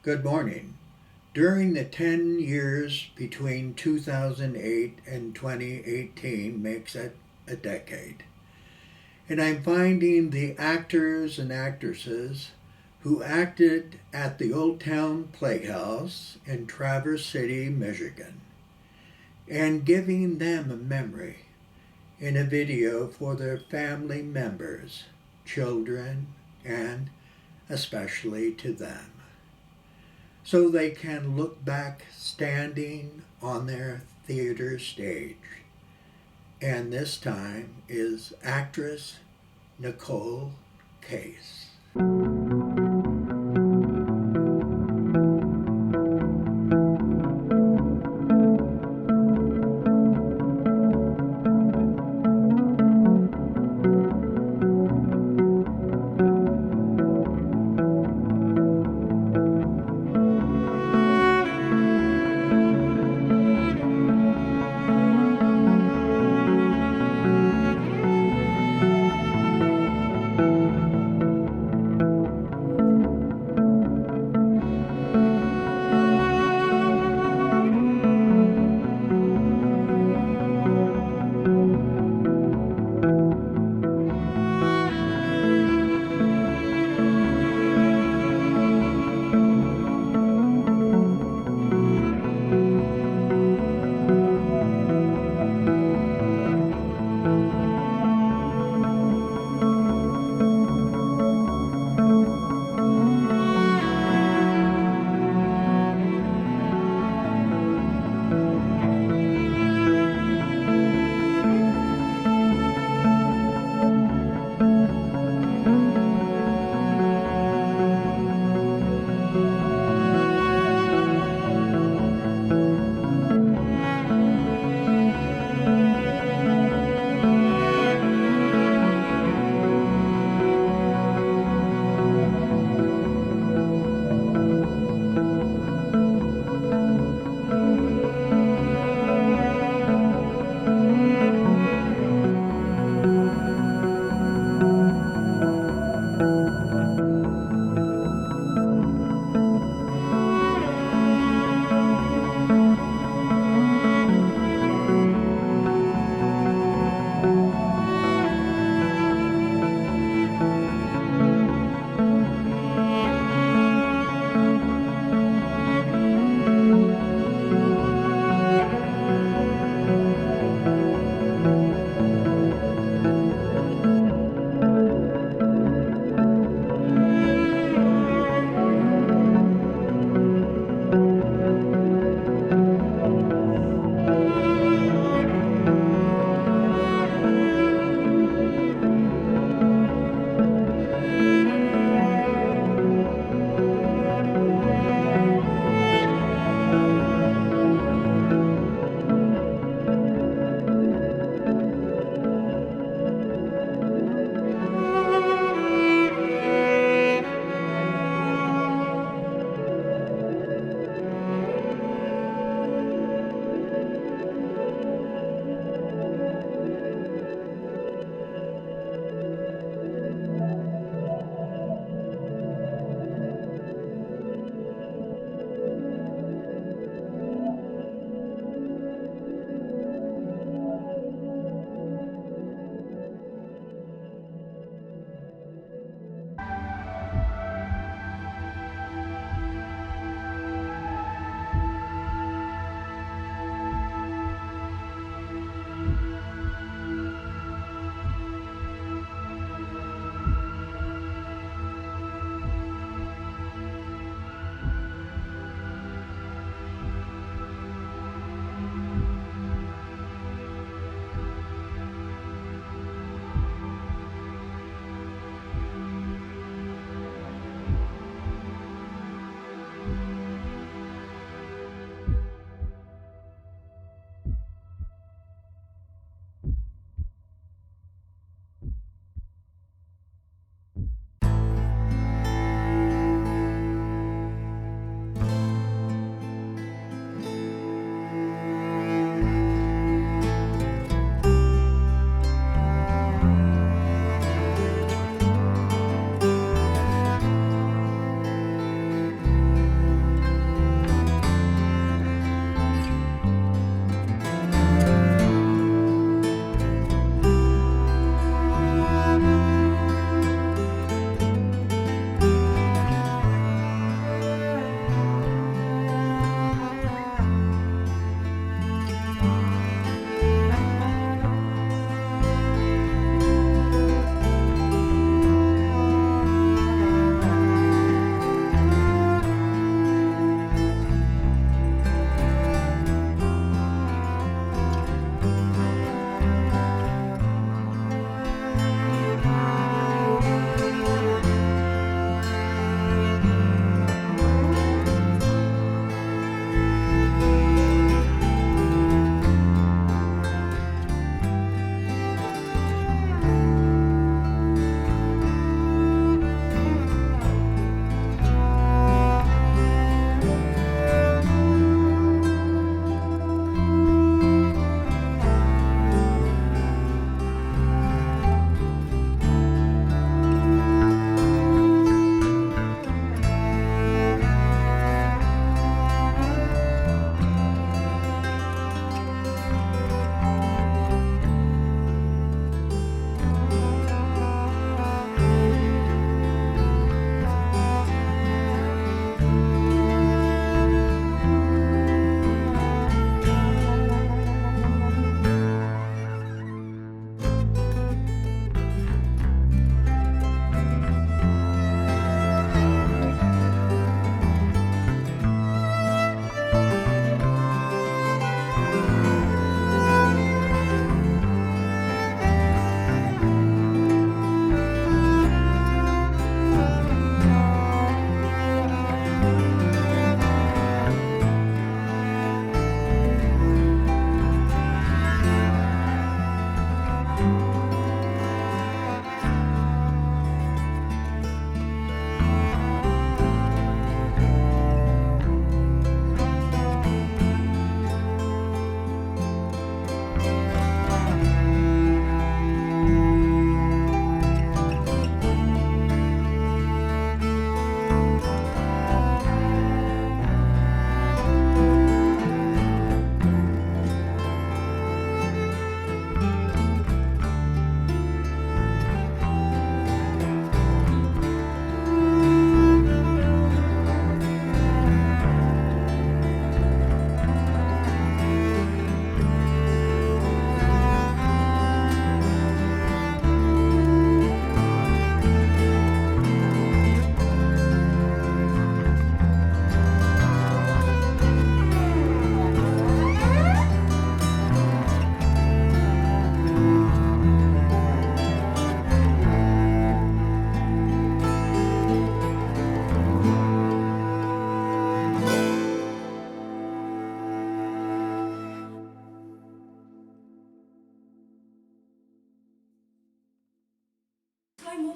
Good morning. During the 10 years between 2008 and 2018 makes it a decade. And I'm finding the actors and actresses who acted at the Old Town Playhouse in Traverse City, Michigan, and giving them a memory in a video for their family members, children, and especially to them, so they can look back standing on their theater stage. And this time is Actress Nichole Case.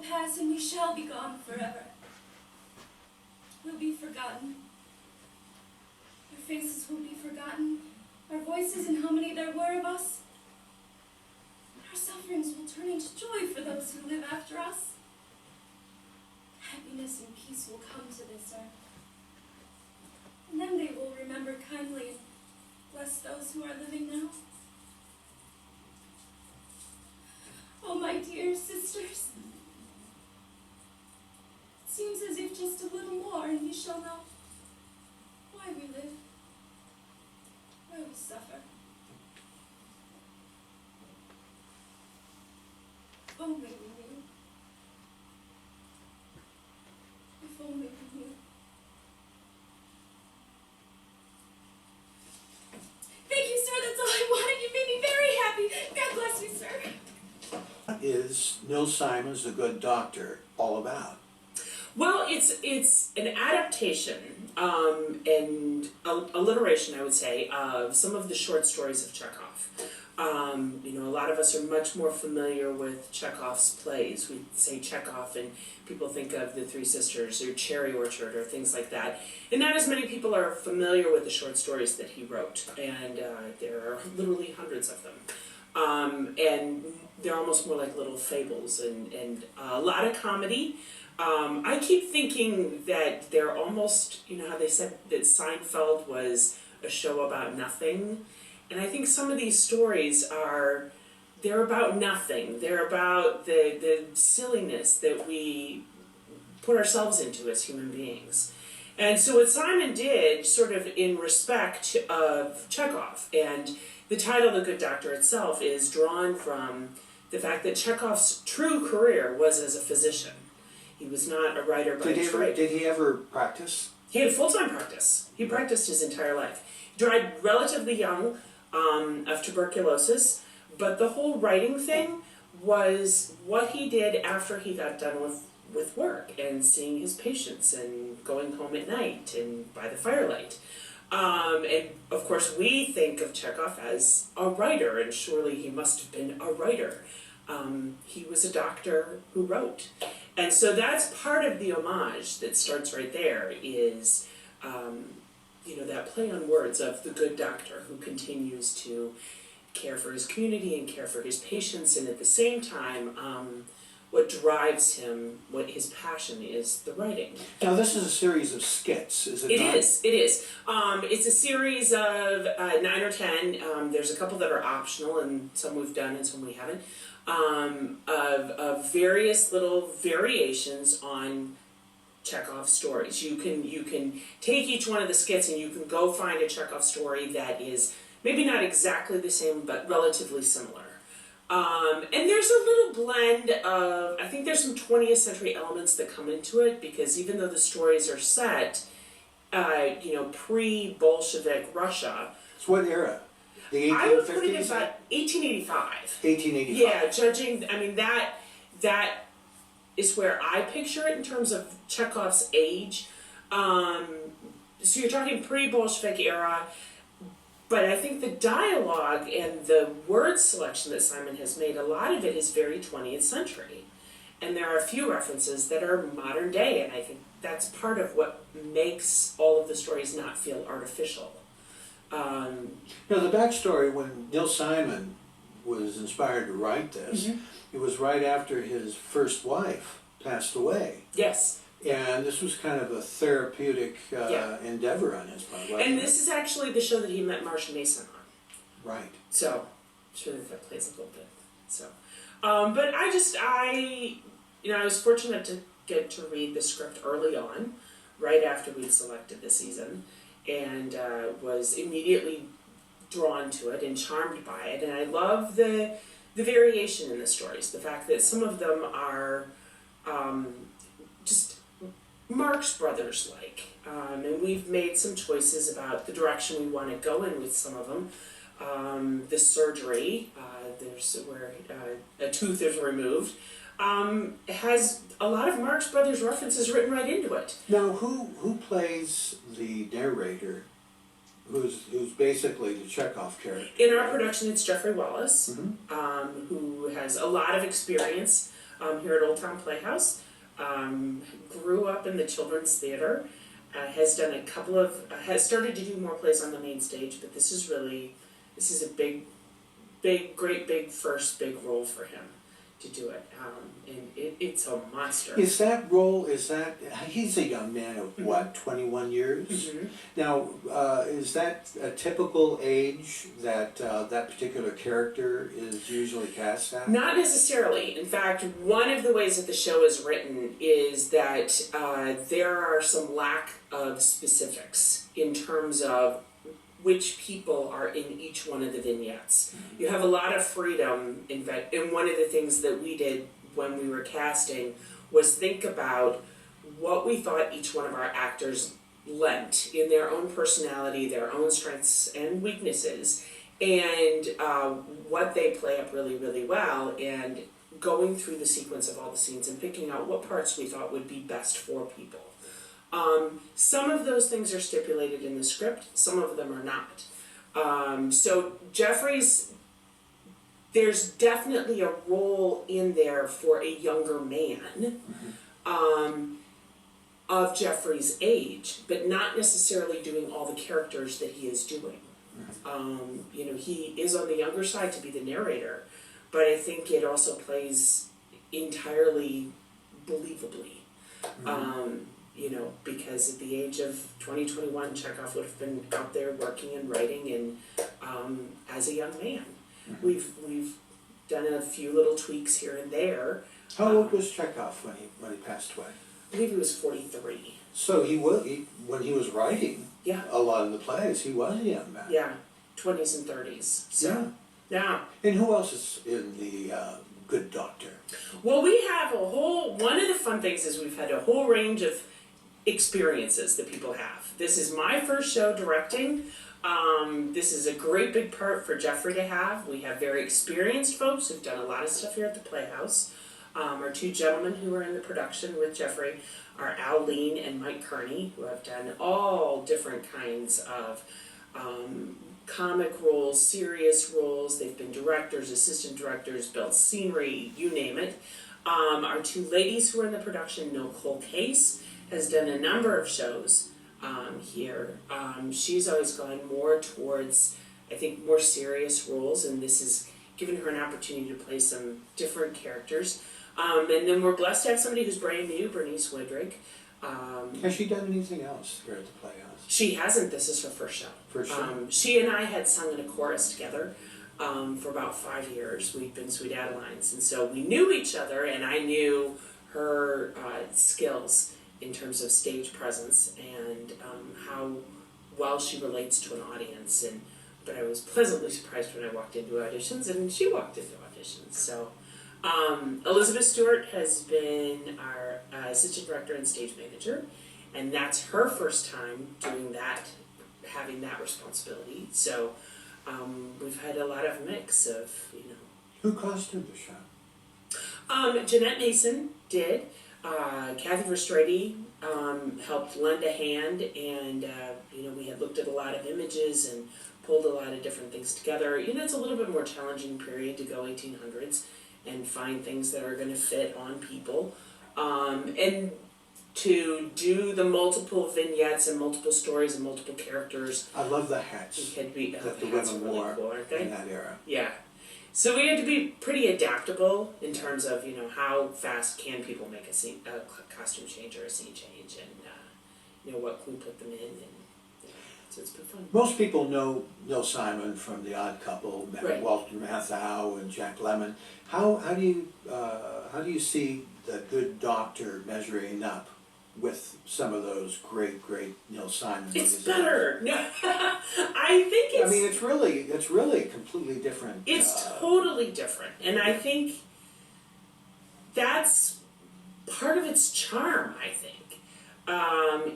pass and we shall be gone forever. We'll be forgotten. Our faces will be forgotten, our voices and how many there were of us. Our sufferings will turn into joy for those who live after us. Happiness and peace will come to this earth. And then they will remember kindly and bless those who are living now. Oh, my dear sisters, it seems as if just a little more and we shall know why we live, why we suffer. If only we knew. If only we knew. Thank you, sir. That's all I wanted. You made me very happy. God bless you, sir. What is Neil Simon's The Good Doctor all about? Well, it's an adaptation and alliteration, I would say, of some of the short stories of Chekhov. A lot of us are much more familiar with Chekhov's plays. We say Chekhov and people think of The Three Sisters or Cherry Orchard or things like that. And not as many people are familiar with the short stories that he wrote, and there are literally hundreds of them. And they're almost more like little fables and a lot of comedy. I keep thinking that they're almost, how they said that Seinfeld was a show about nothing. And I think some of these stories they're about nothing. They're about the silliness that we put ourselves into as human beings. And so what Simon did, sort of in respect of Chekhov, and the title The Good Doctor itself is drawn from the fact that Chekhov's true career was as a physician. He was not a writer by trade. Did he ever practice? He had full-time practice. He practiced his entire life. He died relatively young of tuberculosis, but the whole writing thing was what he did after he got done with work and seeing his patients and going home at night and by the firelight. And of course we think of Chekhov as a writer, and surely he must have been a writer. He was a doctor who wrote. And so that's part of the homage that starts right there is, that play on words of the good doctor who continues to care for his community and care for his patients, and at the same time, what drives him, what his passion is, the writing. Now this is a series of skits, is it not? It is. It's a series of 9 or 10. There's a couple that are optional, and some we've done and some we haven't, of various little variations on Chekhov stories. You can take each one of the skits and you can go find a Chekhov story that is maybe not exactly the same, but relatively similar. And there's a little blend of, I think there's some 20th century elements that come into it, because even though the stories are set, pre-Bolshevik Russia. So what era? The 1850s? I would put it about 1885. 1885. Yeah, judging, that is where I picture it in terms of Chekhov's age. So you're talking pre-Bolshevik era, but I think the dialogue and the word selection that Simon has made, a lot of it is very 20th century. And there are a few references that are modern day, and I think that's part of what makes all of the stories not feel artificial. The backstory, when Neil Simon was inspired to write this, it was right after his first wife passed away. Yes. And this was kind of a therapeutic endeavor on his part. And this is actually the show that he met Marsha Mason on. Right. So, I'm sure that plays a little bit. So, but I was fortunate to get to read the script early on, right after we'd selected the season, and was immediately drawn to it and charmed by it. And I love the variation in the stories, the fact that some of them are just Marx Brothers-like, and we've made some choices about the direction we want to go in with some of them. The surgery, there's where a tooth is removed, has a lot of Marx Brothers references written right into it. Now, who plays the narrator, who's basically the Chekhov character? In our production, it's Jeffrey Wallace, who has a lot of experience here at Old Town Playhouse. Grew up in the children's theater. Has done a couple of, has started to do more plays on the main stage, but this is a great big first big role for him to do it. And it's a monster. He's a young man of what, 21 years? Mm-hmm. Now, is that a typical age that that particular character is usually cast at? Not necessarily. In fact, one of the ways that the show is written is that there are some lack of specifics in terms of which people are in each one of the vignettes. Mm-hmm. You have a lot of freedom and one of the things that we did when we were casting was think about what we thought each one of our actors lent in their own personality, their own strengths and weaknesses, and what they play up really, really well, and going through the sequence of all the scenes and picking out what parts we thought would be best for people. Some of those things are stipulated in the script, some of them are not. So Jeffrey's, there's definitely a role in there for a younger man, of Jeffrey's age, but not necessarily doing all the characters that he is doing. He is on the younger side to be the narrator, but I think it also plays entirely believably. Because at the age of 2021, Chekhov would have been out there working and writing and as a young man. Mm-hmm. We've done a few little tweaks here and there. How old was Chekhov when he passed away? I believe he was 43. So when he was writing a lot of the plays, he was a young man. Yeah, 20s and 30s. So, yeah. And who else is in the Good Doctor? Well, we have one of the fun things is we've had a whole range of experiences that people have. This is my first show directing. This is a great big part for Jeffrey to have. We have very experienced folks who've done a lot of stuff here at the Playhouse. Our two gentlemen who are in the production with Jeffrey are Al Lean and Mike Kearney, who have done all different kinds of comic roles, serious roles. They've been directors, assistant directors, built scenery, you name it. Our two ladies who are in the production, Nichole Case, has done a number of shows here. She's always gone more towards, I think, more serious roles, and this has given her an opportunity to play some different characters. And then we're blessed to have somebody who's brand new, Bernice Woodrick. Has she done anything else here at the Playhouse? She hasn't. This is her first show. First show. She and I had sung in a chorus together for about 5 years. We've been Sweet Adelines, and so we knew each other, and I knew her skills in terms of stage presence and how well she relates to an audience. But I was pleasantly surprised when I walked into auditions, and she walked into auditions. So Elizabeth Stewart has been our assistant director and stage manager, and that's her first time doing that, having that responsibility. So we've had a lot of mix of, Who costumed the show? Jeanette Mason did. Kathy Verstrady helped lend a hand, and we had looked at a lot of images and pulled a lot of different things together. It's a little bit more challenging period to go 1800s and find things that are going to fit on people, and to do the multiple vignettes and multiple stories and multiple characters. I love the hats that the women wore cool, aren't they? in that era. Yeah. So we had to be pretty adaptable in terms of, how fast can people make a costume change or a scene change, and, what can we put them in, and so it's been fun. Most people know Neil Simon from The Odd Couple, Right. Walter Matthau and Jack Lemmon. How do you see the Good Doctor measuring up with some of those great Neil Simon movies? It's better. No, I think it's. I mean, it's really completely different. It's totally different, and I think that's part of its charm. I think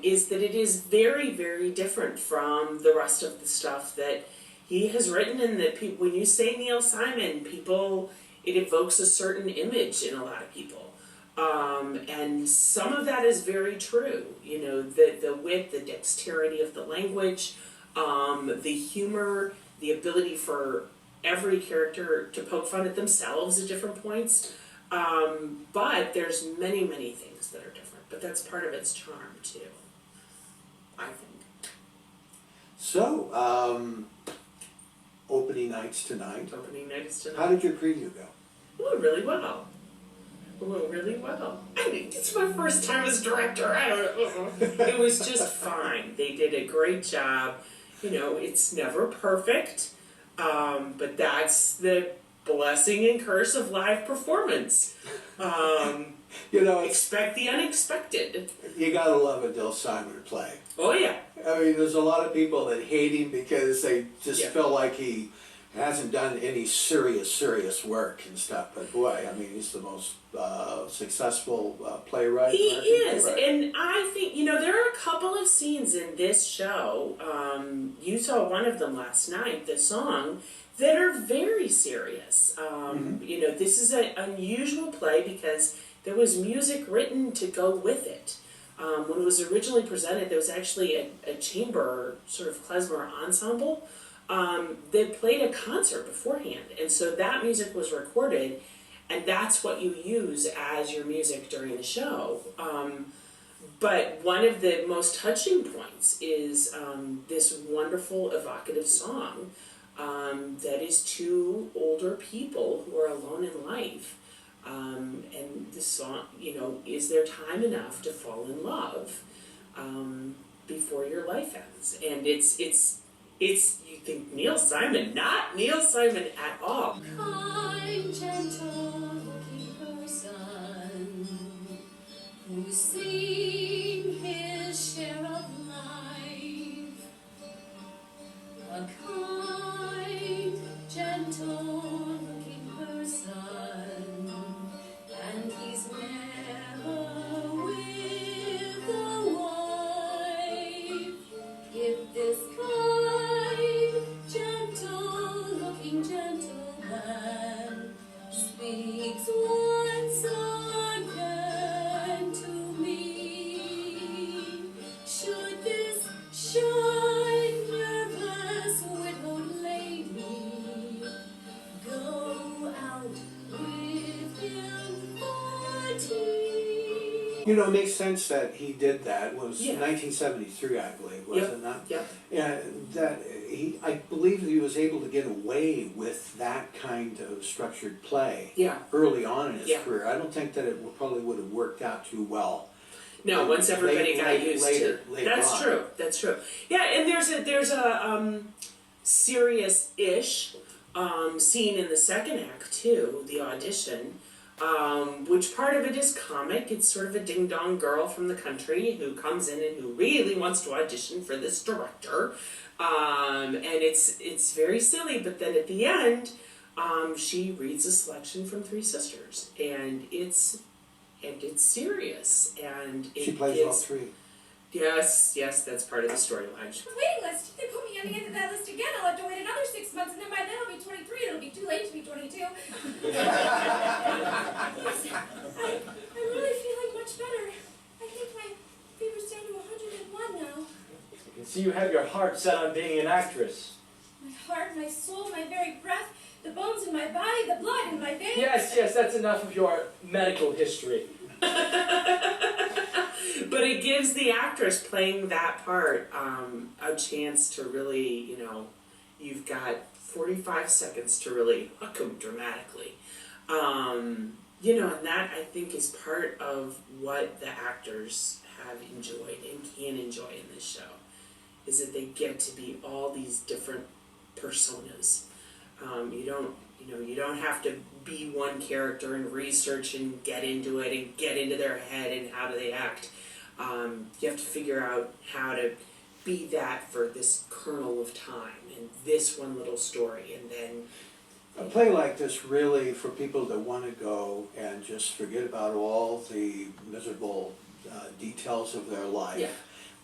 is that it is very, very different from the rest of the stuff that he has written, and that people, when you say Neil Simon, it evokes a certain image in a lot of people. And some of that is very true, the wit, the dexterity of the language, the humor, the ability for every character to poke fun at themselves at different points. But there's many, many things that are different. But that's part of its charm too, I think. So, opening nights tonight. Opening night is tonight. How did your preview go? It went really well. It went really well. I mean, it's my first time as director. I don't know. It was just fine. They did a great job. You know, it's never perfect, but that's the blessing and curse of live performance. You know, Expect the unexpected. you gotta love a Dill Simon play. Oh yeah. I mean, there's a lot of people that hate him because they just Yeah. feel like he hasn't done any serious work and stuff. But boy, I mean, he's the most successful playwright. He American is, playwright. and I think, you know, there are a couple of scenes in this show, you saw one of them last night, the song, that are very serious. You know, this is an unusual play because there was music written to go with it. When it was originally presented, there was actually a chamber, sort of klezmer ensemble, that played a concert beforehand, and so that music was recorded, and that's what you use as your music during the show. But one of the most touching points is this wonderful evocative song that is two older people who are alone in life. And the song, you know, is there time enough to fall in love before your life ends? And it's you think Neil Simon, not Neil Simon at all. Kind, gentle looking person who's seen his share of life. A kind, gentle looking person, and he's never with a wife. If this kind, gentle looking gentleman speaks once again to me, should this shy, nervous, widowed lady go out with him for tea? You know, it makes sense that he did that. It was Yeah. 1973, I believe, was it not? Yep. Yeah, that I believe he was able to get away with that kind of structured play Yeah. early on in his Yeah. career. I don't think that it probably would have worked out too well. No, once everybody got used later to. That's on. true. That's true. Yeah, and there's a serious-ish scene in the second act too, the audition, which part of it is comic. It's sort of a ding-dong girl from the country who comes in and who really wants to audition for this director, and it's very silly. But then at the end, she reads a selection from Three Sisters, and it's serious, and it She plays gives, all three. Yes, that's part of the storyline. The waiting list. If they put me on the end of that list again, I'll have to wait another 6 months, and then by then I'll be 23, and it'll be too late to be 22. I really feel like much better. I think my fever's down to 101 now. I can see you have your heart set on being an actress. My heart, my soul, my very breath, the bones in my body, the blood in my veins. Yes, that's enough of your medical history. But it gives the actress playing that part a chance to really, you know, you've got 45 seconds to really hook them dramatically. You know, and that I think is part of what the actors have enjoyed and can enjoy in this show, is that they get to be all these different personas. You don't have to be one character and research and get into it and get into their head and how do they act. You have to figure out how to be that for this kernel of time and this one little story, and then A play like this really, for people that want to go and just forget about all the miserable details of their life, Yeah.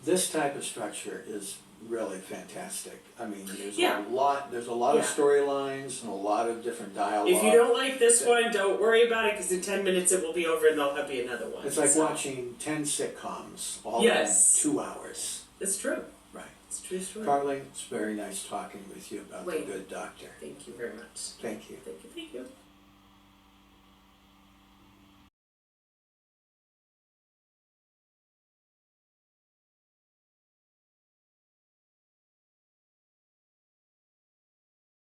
this type of structure is really fantastic. I mean, there's Yeah. a lot of storylines and a lot of different dialogue. if you don't like this one, don't worry about it, because in 10 minutes it will be over and there'll be another one. It's like So, watching 10 sitcoms all Yes. in 2 hours. It's true. Right. It's a true story. Carly, it's very nice talking with you about Wayne. The Good Doctor. Thank you very much. Thank you. Thank you.